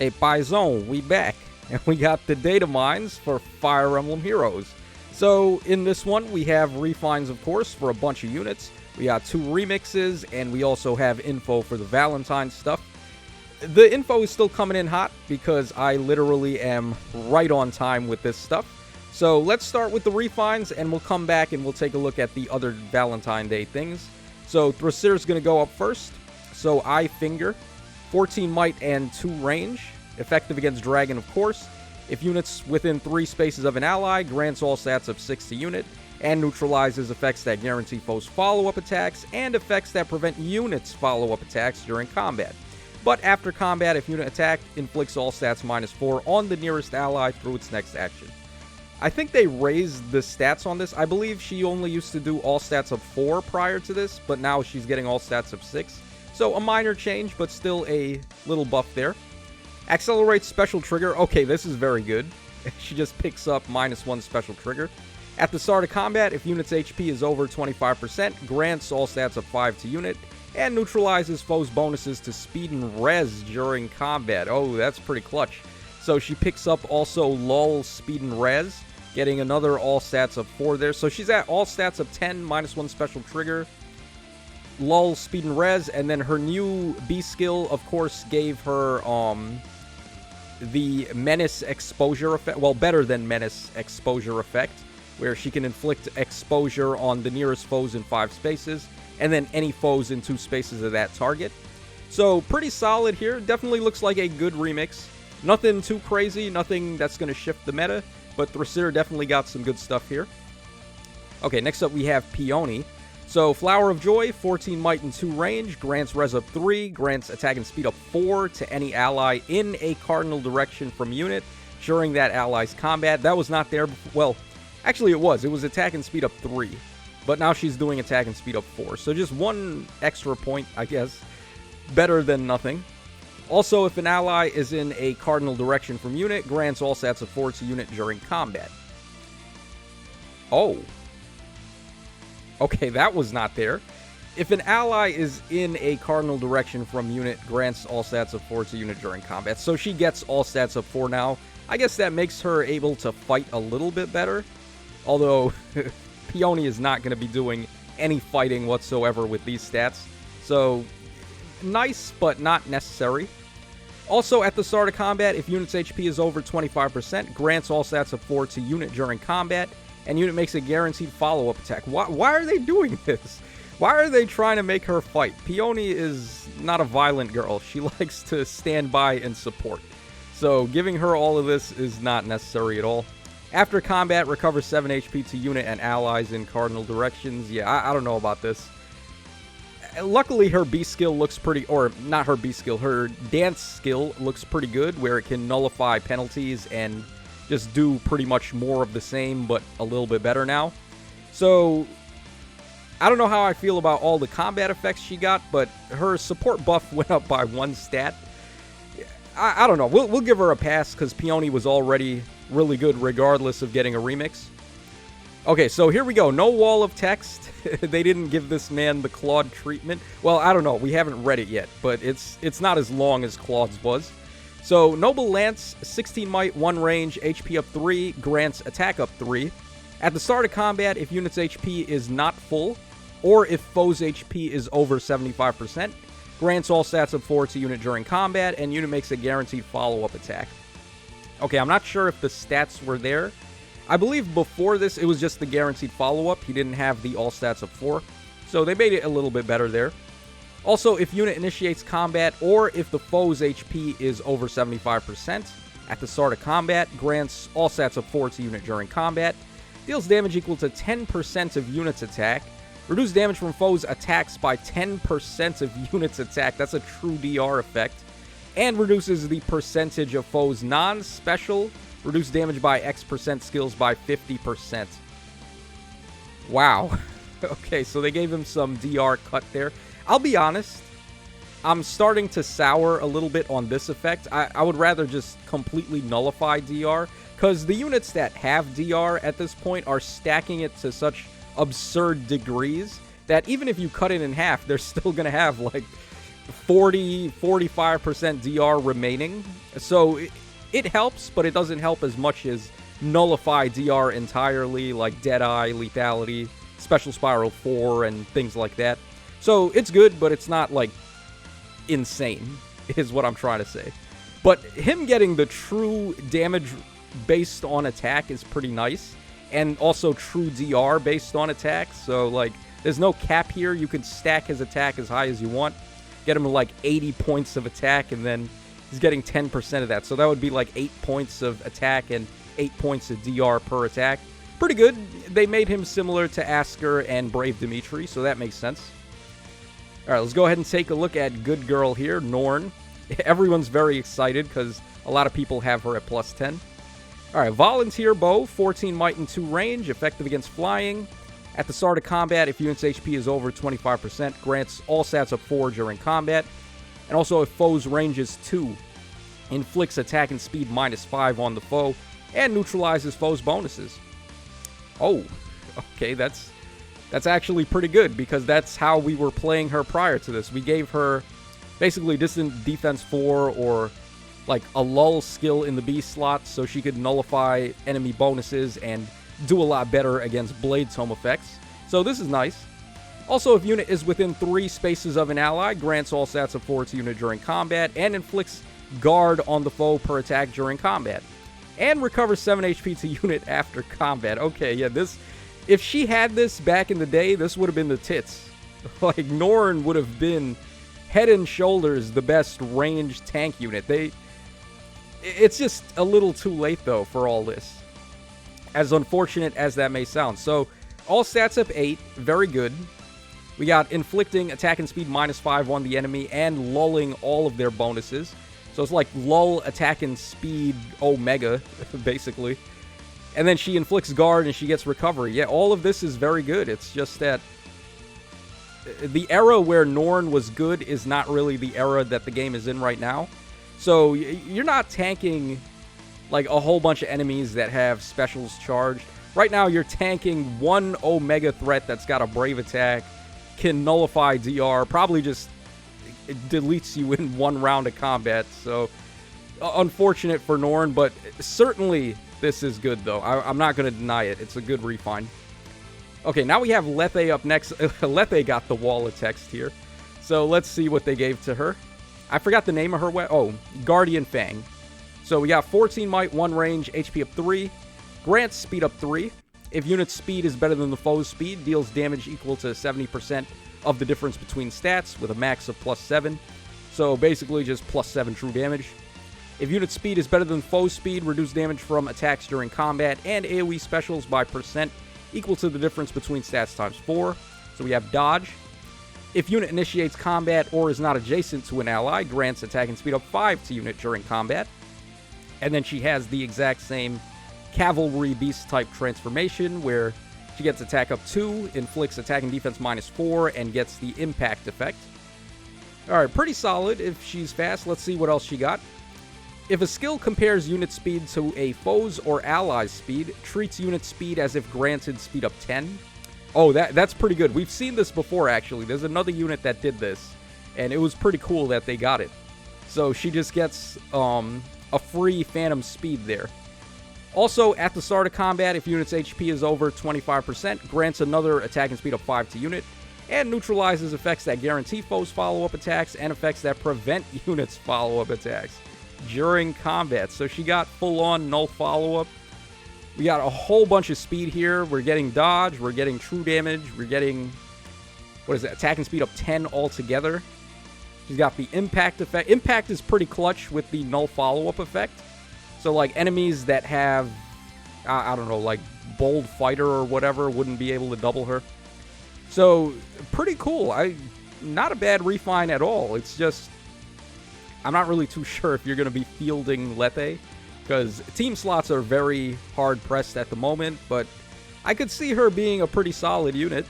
Hey, Paizo, we back. And we got the data mines for Fire Emblem Heroes. So, in this one, we have refines, of course, for a bunch of units. We got 2 remixes, and we also have info for the Valentine stuff. The info is still coming in hot, because I literally am right on time with this stuff. So, let's start with the refines, and we'll come back and we'll take a look at the other Valentine Day things. So, Thrasir's going to go up first. So, I Finger, 14 might and 2 range. Effective against Dragon, of course. If units within 3 spaces of an ally, grants all stats of 6 to unit, and neutralizes effects that guarantee foes' follow-up attacks, and effects that prevent units' follow-up attacks during combat. But after combat, if unit attack, inflicts all stats -4 on the nearest ally through its next action. I think they raised the stats on this. I believe she only used to do all stats of 4 prior to this, but now she's getting all stats of 6. So a minor change, but still a little buff there. Accelerates special trigger. Okay, this is very good. She just picks up -1 special trigger. At the start of combat, if unit's HP is over 25%, grants all stats of 5 to unit, and neutralizes foes' bonuses to speed and res during combat. Oh, that's pretty clutch. So she picks up also lull, speed, and res, getting another all stats of 4 there. So she's at all stats of 10, -1 special trigger, lull, speed, and res, and then her new B skill, of course, gave her the menace exposure effect. Well, better than menace exposure effect, where she can inflict exposure on the nearest foes in 5 spaces, and then any foes in 2 spaces of that target. So pretty solid here. Definitely looks like a good remix. Nothing too crazy, nothing that's going to shift the meta, but Thrasir definitely got some good stuff here. Okay, next up we have Peony. So, Flower of Joy, 14 might and 2 range, grants res up 3, grants attack and speed up 4 to any ally in a cardinal direction from unit during that ally's combat. That was not there before. Well, actually it was. It was attack and speed up 3, but now she's doing attack and speed up 4. So just 1 extra point, I guess. Better than nothing. Also, if an ally is in a cardinal direction from unit, grants all stats of 4 to unit during combat. Oh. Okay, that was not there. If an ally is in a cardinal direction from unit, grants all stats of 4 to unit during combat. So she gets all stats of 4 now. I guess that makes her able to fight a little bit better. Although, Peony is not going to be doing any fighting whatsoever with these stats. So, nice, but not necessary. Also, at the start of combat, if unit's HP is over 25%, grants all stats of 4 to unit during combat. And unit makes a guaranteed follow-up attack. Why are they doing this? Why are they trying to make her fight? Peony is not a violent girl. She likes to stand by and support. So giving her all of this is not necessary at all. After combat, recovers 7 HP to unit and allies in cardinal directions. Yeah, I don't know about this. Luckily, her B skill looks pretty... Or, not her B skill. Her dance skill looks pretty good, where it can nullify penalties and just do pretty much more of the same, but a little bit better now. So, I don't know how I feel about all the combat effects she got, but her support buff went up by 1 stat. I don't know. We'll give her a pass, because Peony was already really good regardless of getting a remix. Okay, so here we go. No wall of text. They didn't give this man the Claude treatment. Well, I don't know. We haven't read it yet, but it's not as long as Claude's was. So, Noble Lance, 16 might, 1 range, HP up 3, grants attack up 3. At the start of combat, if unit's HP is not full, or if foe's HP is over 75%, grants all stats of 4 to unit during combat, and unit makes a guaranteed follow-up attack. Okay, I'm not sure if the stats were there. I believe before this, it was just the guaranteed follow-up. He didn't have the all stats of 4. So, they made it a little bit better there. Also, if unit initiates combat, or if the foe's HP is over 75%, at the start of combat, grants all stats of 4 to unit during combat, deals damage equal to 10% of unit's attack, reduce damage from foes' attacks by 10% of unit's attack, that's a true DR effect, and reduces the percentage of foes' non-special, reduce damage by X% skills by 50%. Wow. Okay, so they gave him some DR cut there. I'll be honest, I'm starting to sour a little bit on this effect. I would rather just completely nullify DR, because the units that have DR at this point are stacking it to such absurd degrees that even if you cut it in half, they're still going to have like 45% DR remaining. So it helps, but it doesn't help as much as nullify DR entirely, like Deadeye, Lethality, Special Spiral 4, and things like that. So it's good, but it's not, like, insane, is what I'm trying to say. But him getting the true damage based on attack is pretty nice, and also true DR based on attack. So, like, there's no cap here. You can stack his attack as high as you want. Get him to, like, 80 points of attack, and then he's getting 10% of that. So that would be, like, 8 points of attack and 8 points of DR per attack. Pretty good. They made him similar to Asker and Brave Dimitri, so that makes sense. All right, let's go ahead and take a look at Good Girl here, Norn. Everyone's very excited because a lot of people have her at plus 10. All right, Volunteer Bow, 14 might and 2 range, effective against flying. At the start of combat, if unit's HP is over 25%, grants all stats up 4 during combat. And also, if foe's range is 2, inflicts attack and speed -5 on the foe, and neutralizes foe's bonuses. Oh, okay, that's actually pretty good, because that's how we were playing her prior to this. We gave her basically distant defense 4 or like a lull skill in the B slot so she could nullify enemy bonuses and do a lot better against Blade Tome effects. So this is nice. Also, if unit is within 3 spaces of an ally, grants all stats of 4 to unit during combat, and inflicts guard on the foe per attack during combat. And recovers 7 HP to unit after combat. Okay, yeah, this... If she had this back in the day, this would have been the tits. Like, Norn would have been head and shoulders the best ranged tank unit. It's just a little too late, though, for all this. As unfortunate as that may sound. So, all stats up 8. Very good. We got inflicting attack and speed -5 on the enemy and lulling all of their bonuses. So it's like lull, attack, and speed omega, basically. And then she inflicts guard and she gets recovery. Yeah, all of this is very good. It's just that the era where Norn was good is not really the era that the game is in right now. So you're not tanking like a whole bunch of enemies that have specials charged. Right now you're tanking one omega threat that's got a brave attack, can nullify DR, probably just it deletes you in one round of combat. So unfortunate for Norn, but certainly this is good, though. I'm not going to deny it. It's a good refine. Okay, now we have Lethe up next. Lethe got the wall of text here. So let's see what they gave to her. I forgot the name of her. Oh, Guardian Fang. So we got 14 might, 1 range, HP up 3. Grants speed up 3. If unit's speed is better than the foe's speed, deals damage equal to 70% of the difference between stats with a max of +7. So basically just +7 true damage. If unit speed is better than foe's speed, reduce damage from attacks during combat and AoE specials by % equal to the difference between stats times 4. So we have dodge. If unit initiates combat or is not adjacent to an ally, grants attack and speed up 5 to unit during combat. And then she has the exact same cavalry beast type transformation where she gets attack up 2, inflicts attack and defense -4, and gets the impact effect. Alright, pretty solid if she's fast. Let's see what else she got. If a skill compares unit speed to a foe's or ally's speed, treats unit speed as if granted speed up 10. Oh, that's pretty good. We've seen this before, actually. There's another unit that did this, and it was pretty cool that they got it. So she just gets a free phantom speed there. Also, at the start of combat, if unit's HP is over 25%, grants another attack and speed up 5 to unit, and neutralizes effects that guarantee foes follow-up attacks and effects that prevent units' follow-up attacks during combat. So she got full-on null follow-up. We got a whole bunch of speed here. We're getting dodge, we're getting true damage, we're getting, what is that, attack and speed up 10 altogether. She's got the impact effect. Impact is pretty clutch with the null follow-up effect. So, like, enemies that have, I don't know, like, Bold Fighter or whatever wouldn't be able to double her. So, pretty cool. Not a bad refine at all. It's just, I'm not really too sure if you're going to be fielding Lethe, because team slots are very hard-pressed at the moment, but I could see her being a pretty solid unit.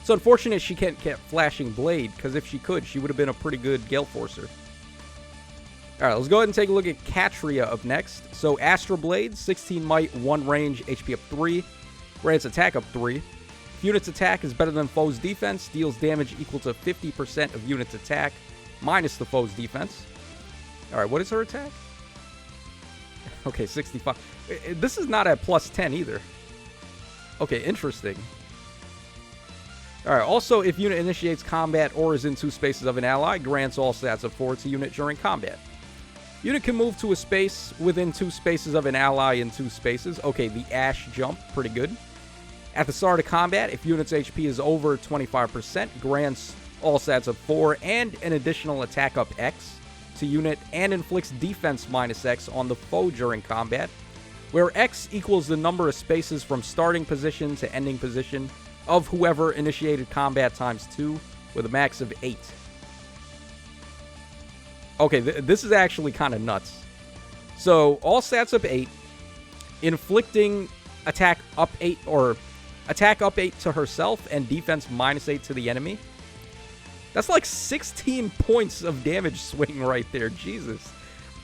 It's unfortunate she can't get Flashing Blade, because if she could, she would have been a pretty good Gale Forcer. Alright, let's go ahead and take a look at Katria up next. So, Astral Blade, 16 might, 1 range, HP up 3. Grants attack up 3. If unit's attack is better than foe's defense, deals damage equal to 50% of unit's attack minus the foe's defense. Alright, what is her attack? Okay, 65. This is not at plus 10 either. Okay, interesting. Alright, also, if unit initiates combat or is in 2 spaces of an ally, grants all stats of 4 to unit during combat. Unit can move to a space within 2 spaces of an ally in 2 spaces. Okay, the Ash jump, pretty good. At the start of combat, if unit's HP is over 25%, grants all stats of 4 and an additional attack up X to unit and inflicts defense minus X on the foe during combat, where X equals the number of spaces from starting position to ending position of whoever initiated combat times 2 with a max of 8. Okay, this is actually kind of nuts. So, all stats up 8, inflicting attack up 8 or attack up 8 to herself and defense minus 8 to the enemy. That's like 16 points of damage swing right there. Jesus.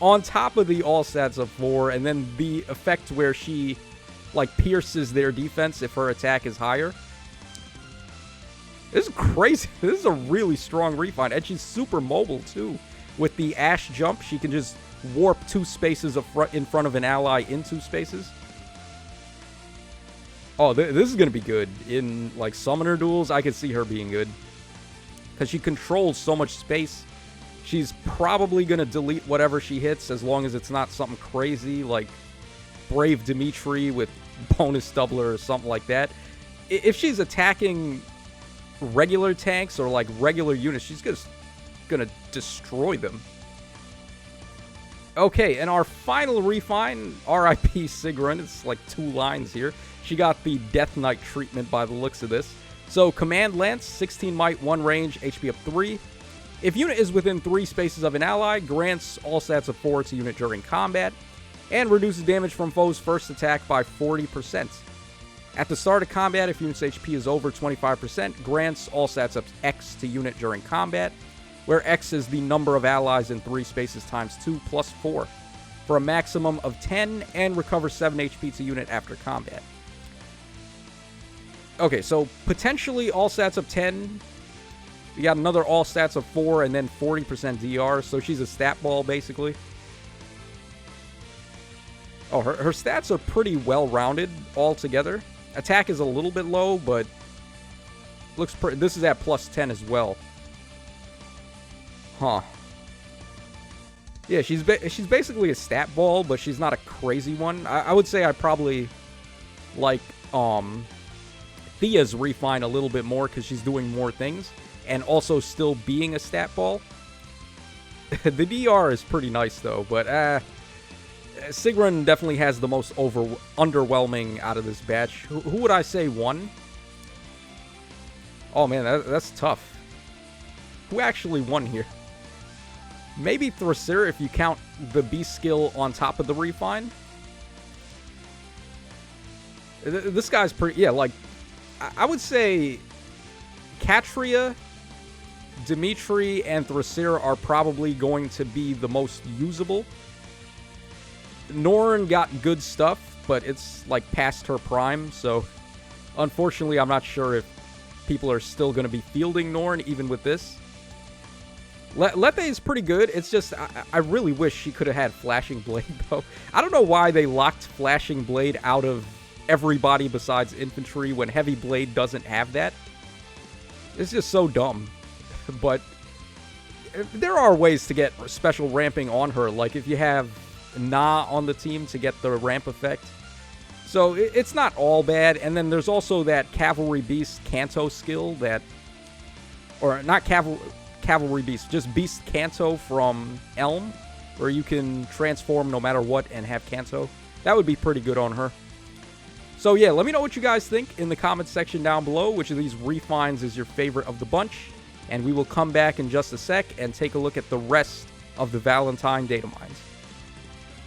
On top of the all stats of 4, and then the effect where she, like, pierces their defense if her attack is higher. This is crazy. This is a really strong refine. And she's super mobile, too. With the Ash jump, she can just warp 2 spaces in front of an ally in 2 spaces. Oh, this is going to be good. In, like, summoner duels, I could see her being good. Because she controls so much space. She's probably going to delete whatever she hits as long as it's not something crazy like Brave Dimitri with bonus doubler or something like that. If she's attacking regular tanks or, like, regular units, she's just going to destroy them. Okay, and our final refine, R.I.P. Sigrun. It's like 2 lines here. She got the Death Knight treatment by the looks of this. So, Command Lance, 16 might, 1 range, HP up 3. If unit is within 3 spaces of an ally, grants all stats of 4 to unit during combat, and reduces damage from foe's first attack by 40%. At the start of combat, if unit's HP is over 25%, grants all stats up X to unit during combat, where X is the number of allies in 3 spaces times 2 plus 4, for a maximum of 10, and recovers 7 HP to unit after combat. Okay, so potentially all stats up 10. We got another all stats of 4 and then 40% DR, so she's a stat ball basically. Oh, her stats are pretty well-rounded altogether. Attack is a little bit low, but looks pretty. This is at plus 10 as well. Huh. Yeah, she's basically a stat ball, but she's not a crazy one. I would say I probably like Thea's refine a little bit more because she's doing more things and also still being a stat ball. The DR is pretty nice though, but Sigrun definitely has the most underwhelming out of this batch. Who would I say won? Oh man, that's tough. Who actually won here? Maybe Thrasir if you count the beast skill on top of the refine. This guy's pretty, yeah, like, I would say Katria, Dimitri, and Thrasir are probably going to be the most usable. Norn got good stuff, but it's, like, past her prime, so unfortunately I'm not sure if people are still going to be fielding Norn even with this. Lethe is pretty good. It's just, I really wish she could have had Flashing Blade, though. I don't know why they locked Flashing Blade out of everybody besides infantry when Heavy Blade doesn't have that. It's just so dumb. But there are ways to get special ramping on her, like if you have Na on the team to get the ramp effect. So it's not all bad. And then there's also that Cavalry Beast Canto skill that, or not Cavalry Beast, just Beast Canto from Elm, where you can transform no matter what and have Canto. That would be pretty good on her. So yeah, let me know what you guys think in the comments section down below. Which of these refines is your favorite of the bunch? And we will come back in just a sec and take a look at the rest of the Valentine data mines.